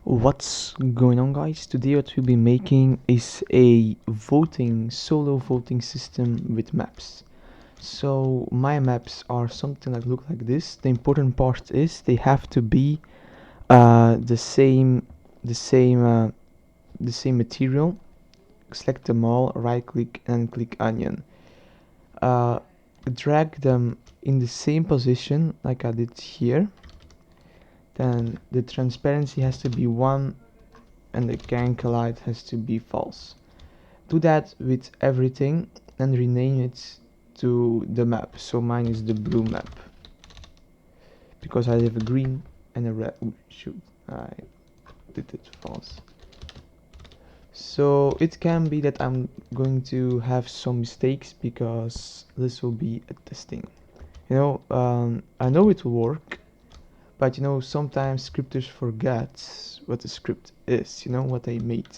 What's going on, guys? Today what we'll be making is a solo voting system with maps. So my maps are something that look like this. The important part is they have to be the same material. Select them all, right click and click onion. Drag them in the same position like I did here. Then the transparency has to be 1 and the CanCollide has to be false. Do that with everything and rename it to the map. So mine is the blue map because I have a green and a red. Ooh, shoot, I did it false. So it can be that I'm going to have some mistakes because this will be a testing. I know it will work, but sometimes scripters forget what the script is, what they made.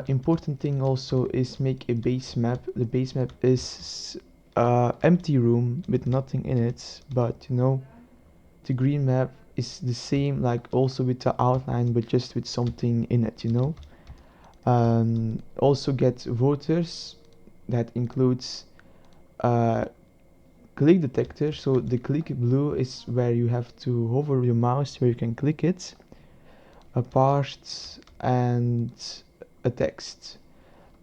Important thing also is make a base map. The base map is empty room with nothing in it, but the green map is the same, like also with the outline, but just with something in it. Also get voters. That includes click detector. So the click blue is where you have to hover your mouse where you can click it, a part and a text.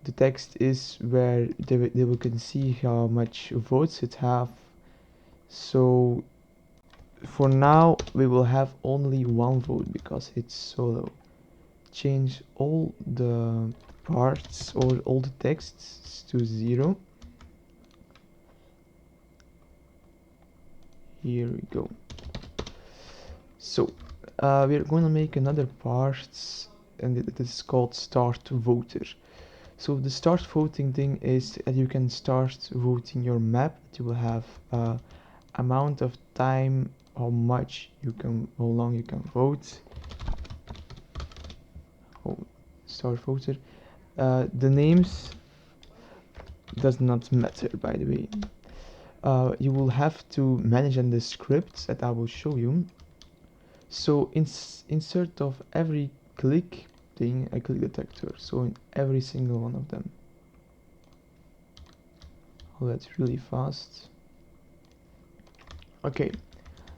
The text is where they can see how much votes it have. So for now we will have only one vote because it's solo. Change all the parts or all the texts to 0. Here we go. So we're going to make another part, and it is called start voter. So the start voting thing is that you can start voting your map. You will have amount of time, how long you can vote. Start voter. The names does not matter, by the way. You will have to manage in the scripts that I will show you. So insert of every click thing a click detector, so in every single one of them. Oh, that's really fast. Okay,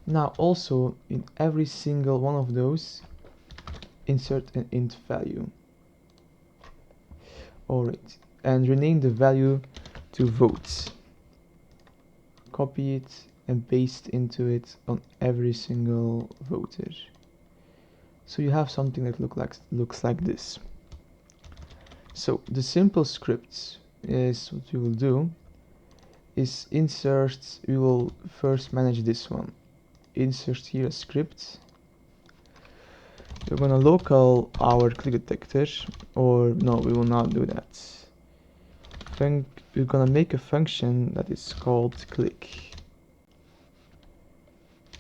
now also in every single one of those insert an int value. Alright, and rename the value to votes. Copy it and paste into it on every single voter. So you have something that looks like this. So the simple script is what we will do is insert. We will first manage this one. Insert here a script. We're gonna local our click detector, or no, we will not do that. We're gonna make a function that is called click,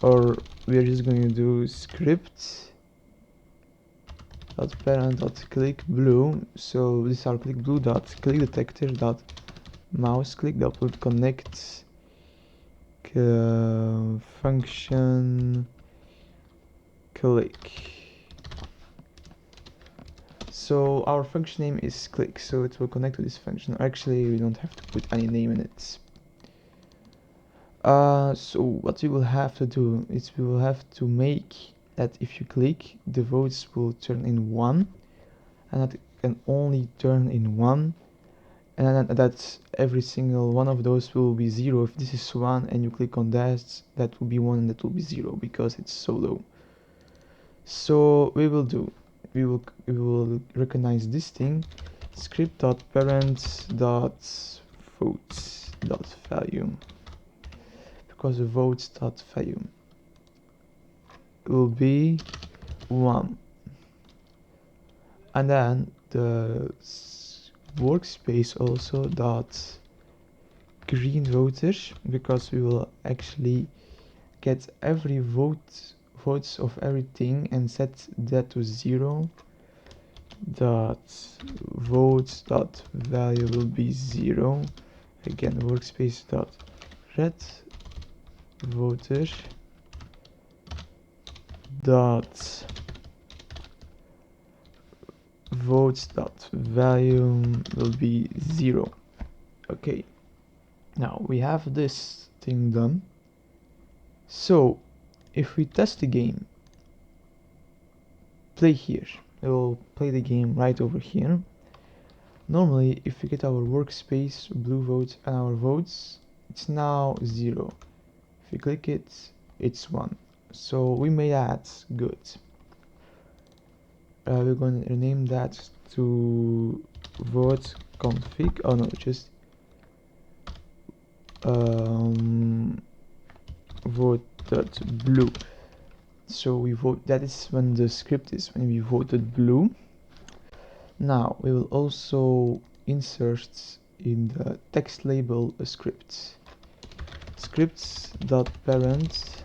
or we're just going to do script.Parent.ClickBlue. So this is our ClickBlue.ClickDetector.MouseClick that will connect function click. So our function name is click, so it will connect to this function. Actually, we don't have to put any name in it. So what we will have to do is we will have to make that if you click, the votes will turn in 1, and that can only turn in 1, and that every single one of those will be 0. If this is 1 and you click on that will be 1 and that will be 0 because it's solo. So we will recognize this thing, script.Parent.Votes.Value, because the votes.value will be 1, and then the workspace also dot GreenVoter, because we will actually get every votes of everything and set that to 0. Votes value will be 0. Again, workspace.RedVoter Votes.Value will be 0. Okay, now we have this thing done. So if we test the game, play here, it will play the game right over here. Normally, if we get our workspace, blue votes, and our votes, it's now 0. If we click it, it's 1. So we made that good. We're going to rename that to vote config. Oh no, just vote.blue. So we vote, that is when the script is when we voted blue. Now we will also insert in the text label a script. Script.Parent.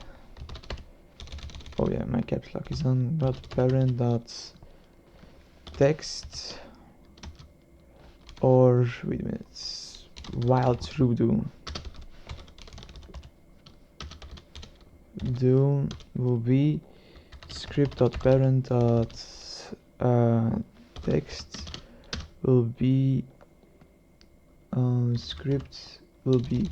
Oh yeah, my caps lock is on. .Parent.text, or wait a minute, while true do will be script.Parent.text will be script will be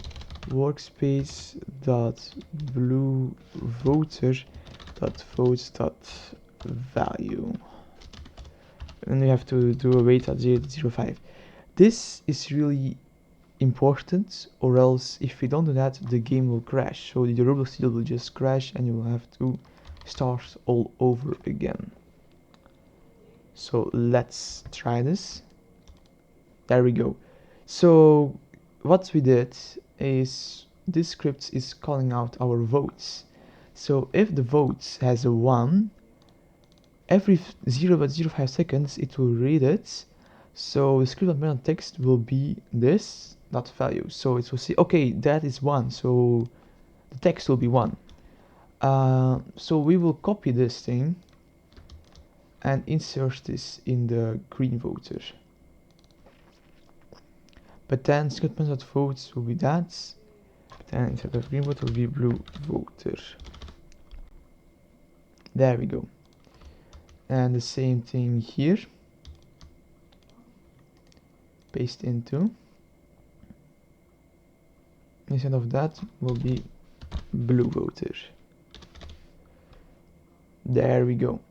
workspace.BlueVoter.Votes.Value, and we have to do a wait at 0.05. This is really important, or else if we don't do that, the game will crash. So the Roblox Studio will just crash and you will have to start all over again. So let's try this. There we go. So what we did is this script is calling out our votes. So if the votes has a 1, every 0.05 seconds it will read it. So the script.Parent text will be this dot value. So it will say, okay, that is 1. So the text will be 1. So we will copy this thing and insert this in the green voter. But then script.votes will be that. But then instead of green voter will be blue voter. There we go. And the same thing here. Paste into. Instead of that will be blue voter. There we go.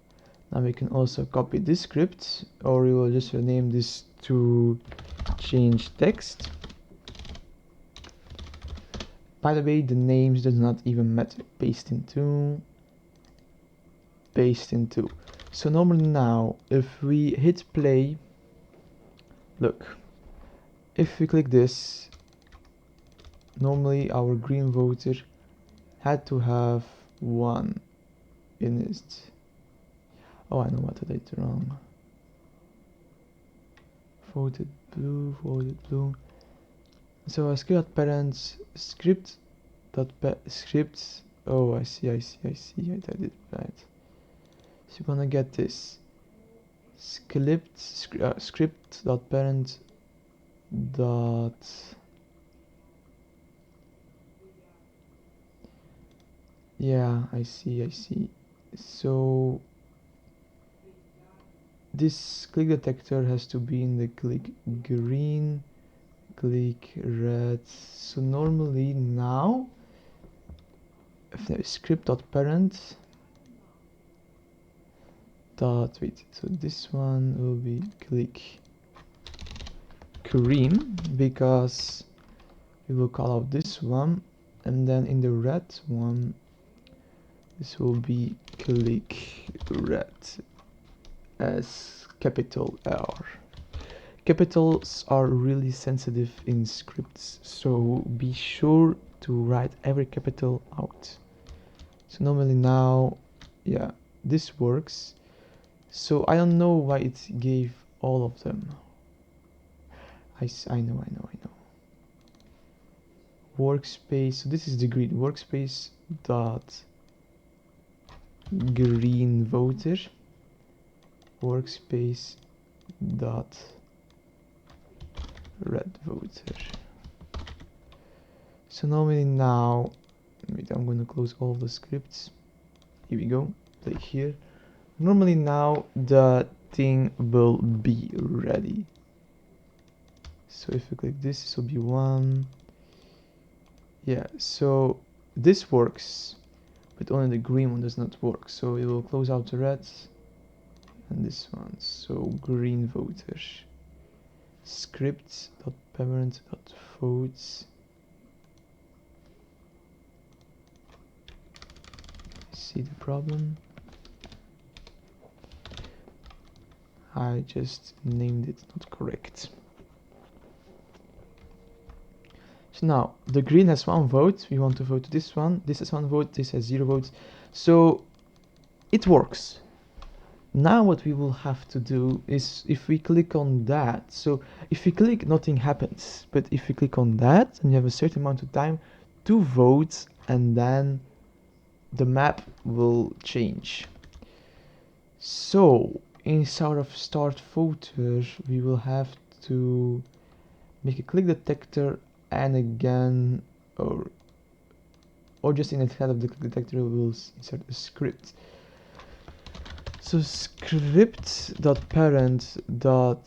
Now we can also copy this script, or we will just rename this to change text. By the way, the names does not even matter. Paste into. Paste into. So normally now, if we hit play, look, if we click this, normally our green voter had to have 1 in it. Oh, I know what I did wrong. Voted blue. So a script.Parent script. Oh, I see. I did it right. So you're gonna get this script.Parent dot. Yeah, I see. So this click detector has to be in the click green, click red. So normally now, if there is script.Parent dot wait, so this one will be click green, because we will call out this one, and then in the red one, this will be click red as capital R. Capitals are really sensitive in scripts, so be sure to write every capital out. So normally now, yeah, this works. So I don't know why it gave all of them. I know. Workspace, so this is the green, workspace dot green voter, workspace dot red voter. So normally now, wait, I'm going to close all the scripts. Here we go, play here. Normally now the everything will be ready. So if we click this will be 1. Yeah, so this works, but only the green one does not work. So we will close out the reds and this one. So green voter script.Parent.Votes. See the problem? I just named it not correct. So now the green has 1 vote. We want to vote to this one. This has 1 vote. This has 0 votes. So it works. Now what we will have to do is, if we click on that, so if we click, nothing happens, but if we click on that and you have a certain amount of time to vote, and then the map will change. So inside of start voter we will have to make a click detector, and again, or just instead of the click detector we'll insert a script. So script.parent. Wait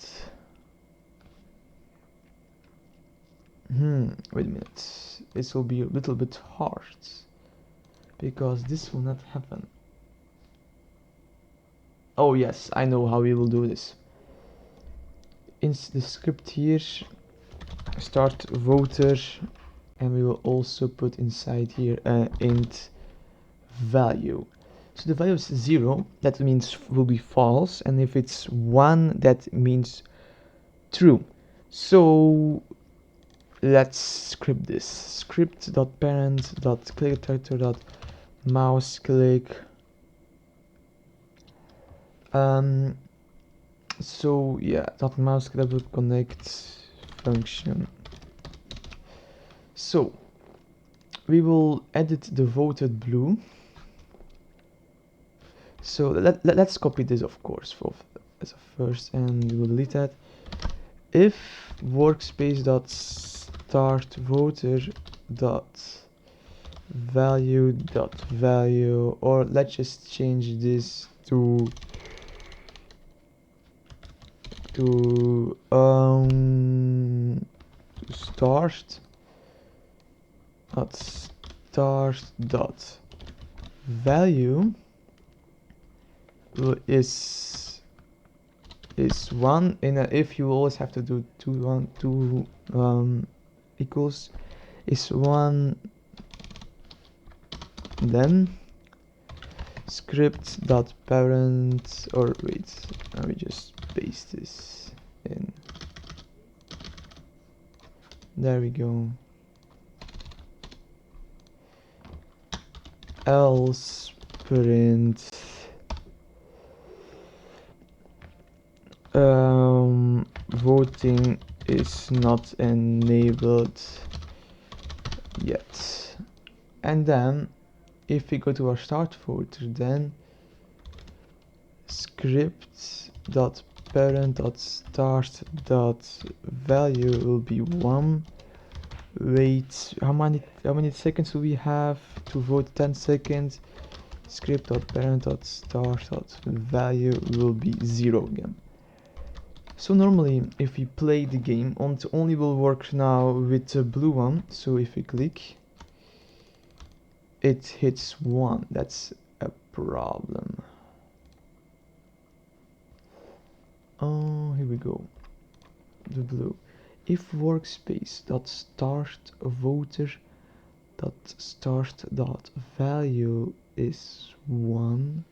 a minute. This will be a little bit hard because this will not happen. Oh yes, I know how we will do this. In the script here, start voter, and we will also put inside here int value. So the value is 0, that means will be false, and if it's 1, that means true. So let's script this. Script.Parent.ClickDetector.MouseClick. So yeah, .MouseClick will connect function. So we will edit the voted blue. So let's copy this, of course, as a first, and we will delete that. If workspace.StartVoter.value, or let's just change this to start.value is 1, and if you always have to do 2 equals is 1, then script.parent, or wait, let me just paste this in. There we go. Else print voting is not enabled yet. And then if we go to our start voter, then script.parent.start.value will be 1. Wait, how many seconds will we have to vote? 10 seconds. Script.parent.start.value will be 0 again. So normally if we play the game, it only will work now with the blue one. So if we click, it hits 1. That's a problem. Oh, here we go. The blue. If workspace.startVoter.start.value is 1,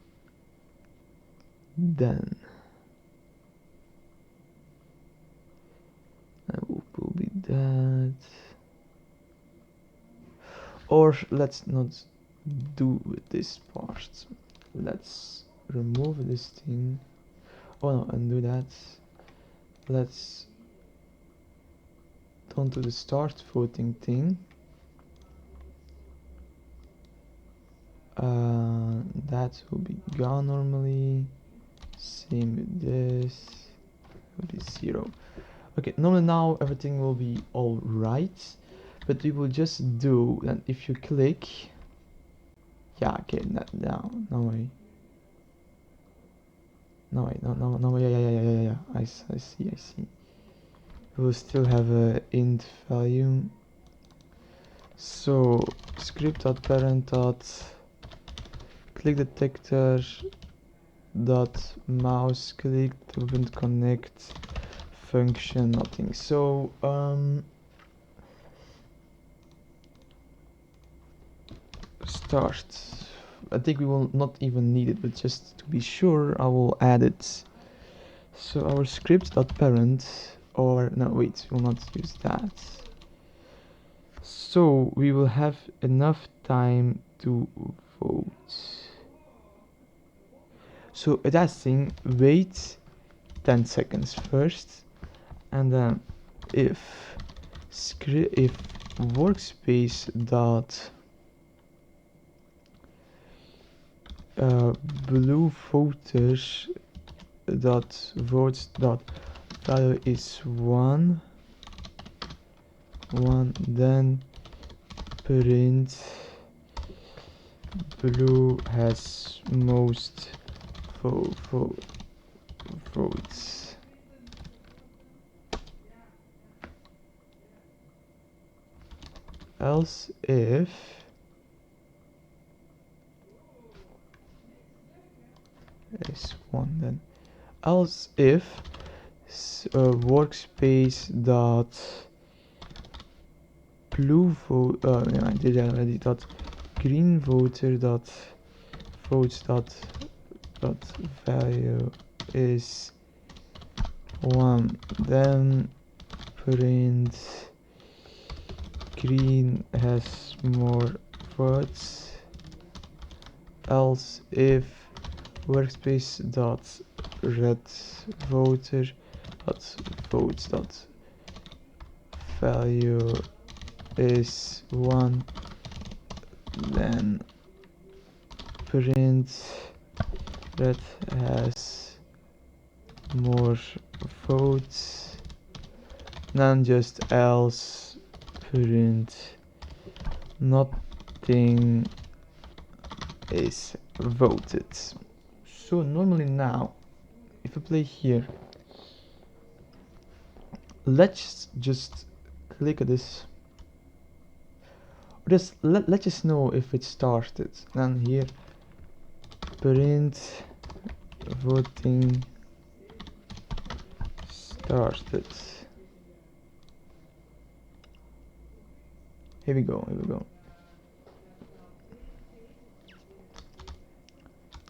then that will be that. Or let's not do with this part. Let's remove this thing. Oh no, undo that. Let's don't do the start voting thing. That will be gone normally. Same with this. Will be 0. Okay, normally now everything will be all right, but we will just do that. If you click, yeah, okay, no way. No, wait, no, yeah. I see. We will still have a int value. So script.Parent.ClickDetector.MouseClick doesn't connect function nothing. So start. I think we will not even need it, but just to be sure, I will add it. So our script.parent, or no, wait, we'll not use that. So we will have enough time to vote. So it asking wait 10 seconds first, and then if workspace dot blue voters dot votes dot value is 1, then print blue has most votes. Else if is 1, then else if workspace dot blue vote yeah, I did that already, dot green voter dot votes dot value is 1, then print green has more votes. Else if workspace dot red voter dot votes dot value is 1, then print red has more votes, then just else print nothing is voted. So normally now, if I play here, let's just click this. Just let's just know if it started. And here, print voting started. Here we go.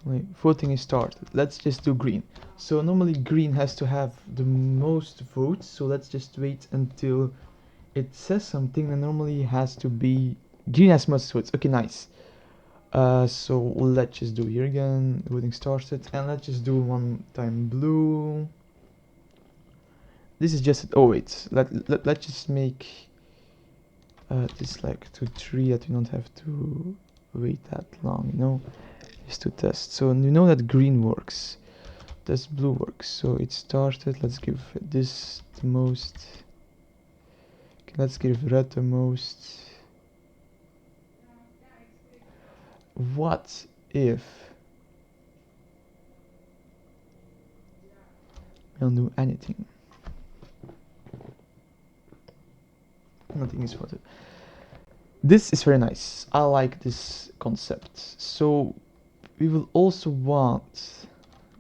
Wait, voting is started. Let's just do green. So normally green has to have the most votes. So let's just wait until it says something, and normally has to be green has most votes. Okay, nice. So let's just do here again. Voting started, and let's just do one time blue. This is just let's just make this like to 3 that we don't have to wait that long, you know, just to test. So you know that green works, does blue works. So it started. Let's give this the most. Okay, let's give red the most. What if we don't do anything? Nothing is voted. This is very nice. I like this concept. So we will also want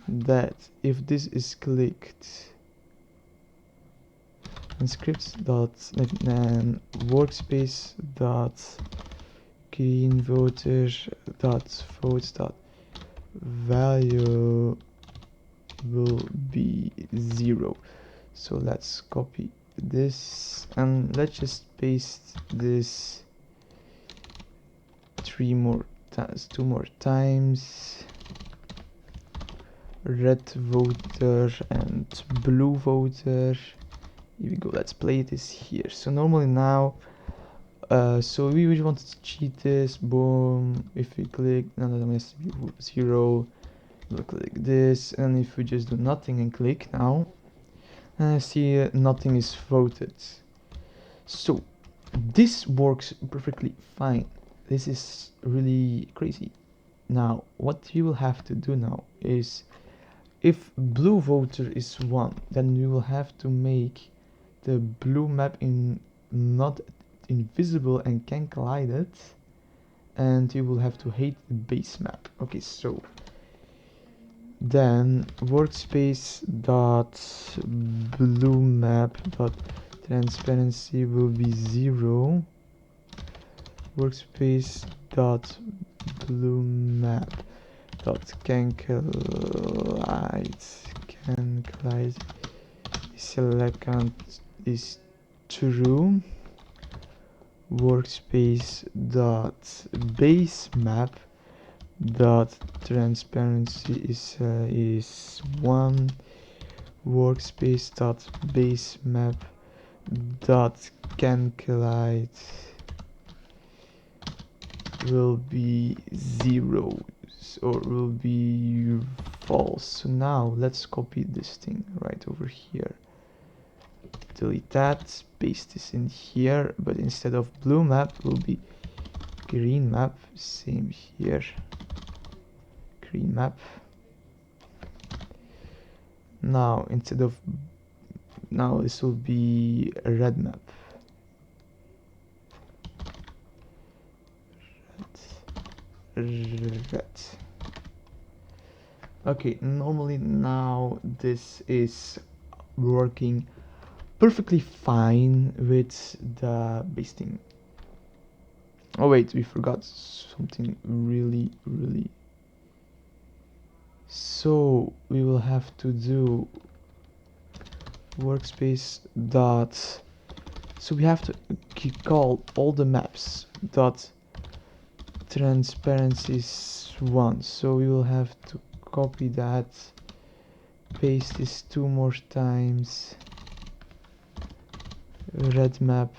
that if this is clicked, and scripts dot then workspace dot GreenVoter dot votes dot value will be 0. So let's copy this and let's just paste this 2 more times. Red voter and blue voter. Here we go. Let's play this here. So normally now, so we really want to cheat this. Boom. If we click, no, has to be 0. We'll click this, and if we just do nothing and click now, see nothing is voted. So this works perfectly fine. This is really crazy. Now what you will have to do now is if blue voter is 1, then we will have to make the blue map not invisible and can collide it, and you will have to hate the base map. Okay, so then workspace.BlueMap.Transparency will be 0. workspace.BlueMap.CanCollide select count is true. workspace.BaseMap.Transparency is 1. workspace.BaseMap.CanCollide will be 0 or will be false. So now let's copy this thing right over here. Delete that, paste this in here, but instead of blue map will be green map. Same here, green map. Now instead of this will be a red map. Red. Okay, normally now this is working perfectly fine with the basting. Oh wait, we forgot something really. So we will have to do workspace dot. So we have to call all the maps dot transparencies 1. So we will have to copy that, paste this 2 more times. Red map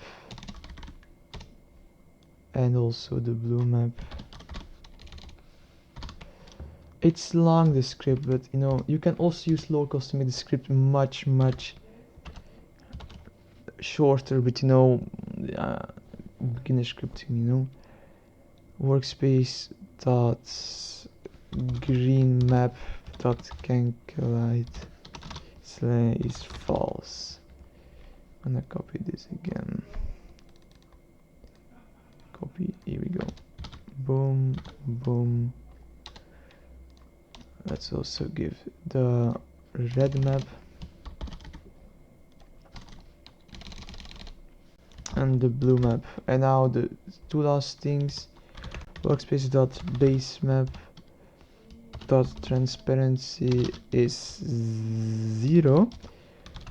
and also the blue map. It's long, the script, but you know, you can also use locals to make the script much shorter, but you know, beginner scripting, you know. workspace.GreenMap.CanCollide is false. I'm gonna copy this again. Copy, here we go. Boom, boom. Let's also give the red map and the blue map. And now the 2 last things. workspace.BaseMap.Transparency is 0.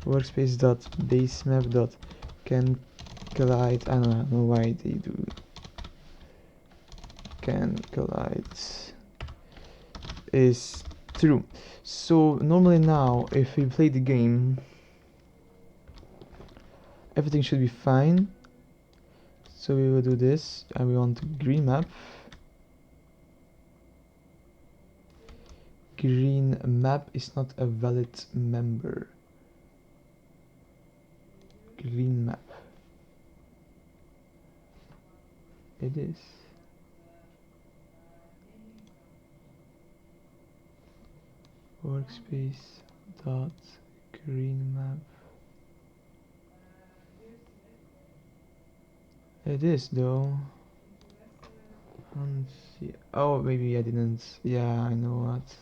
workspace.BaseMap.CanCollide, I don't know why they do CanCollide, is true. So normally now if we play the game, everything should be fine. So we will do this, and we want green map. Green map is not a valid member. Green map. It is. workspace.GreenMap. It is though. Oh, maybe I didn't. Yeah, I know what.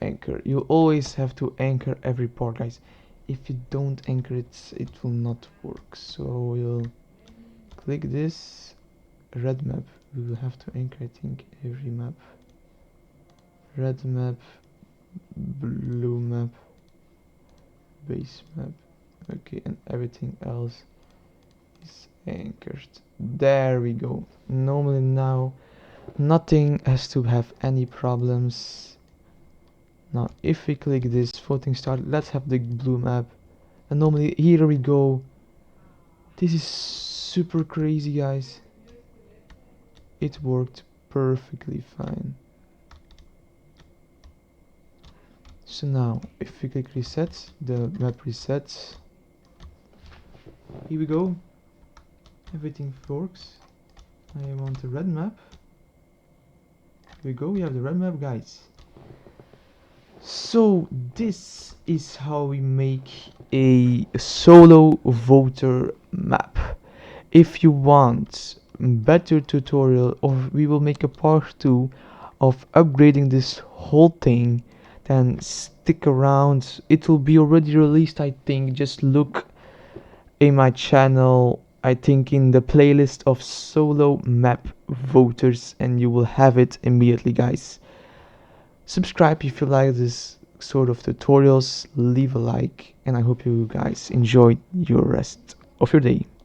Anchor. You always have to anchor every port, guys. If you don't anchor it, it will not work. So we'll click this red map. We will have to anchor, I think, every map. Red map, blue map, base map. Okay, and everything else is anchored. There we go. Normally now nothing has to have any problems. Now if we click this voting start, let's have the blue map, and normally here we go. This is super crazy, guys. It worked perfectly fine. So now if we click reset, the map resets. Here we go. Everything works. I want the red map. Here we go, we have the red map, guys. So this is how we make a solo voter map. If you want better tutorial, or we will make a part 2 of upgrading this whole thing, then stick around. It will be already released, I think. Just look in my channel, I think in the playlist of solo map voters, and you will have it immediately, guys. Subscribe if you like this sort of tutorials, leave a like, and I hope you guys enjoyed your rest of your day.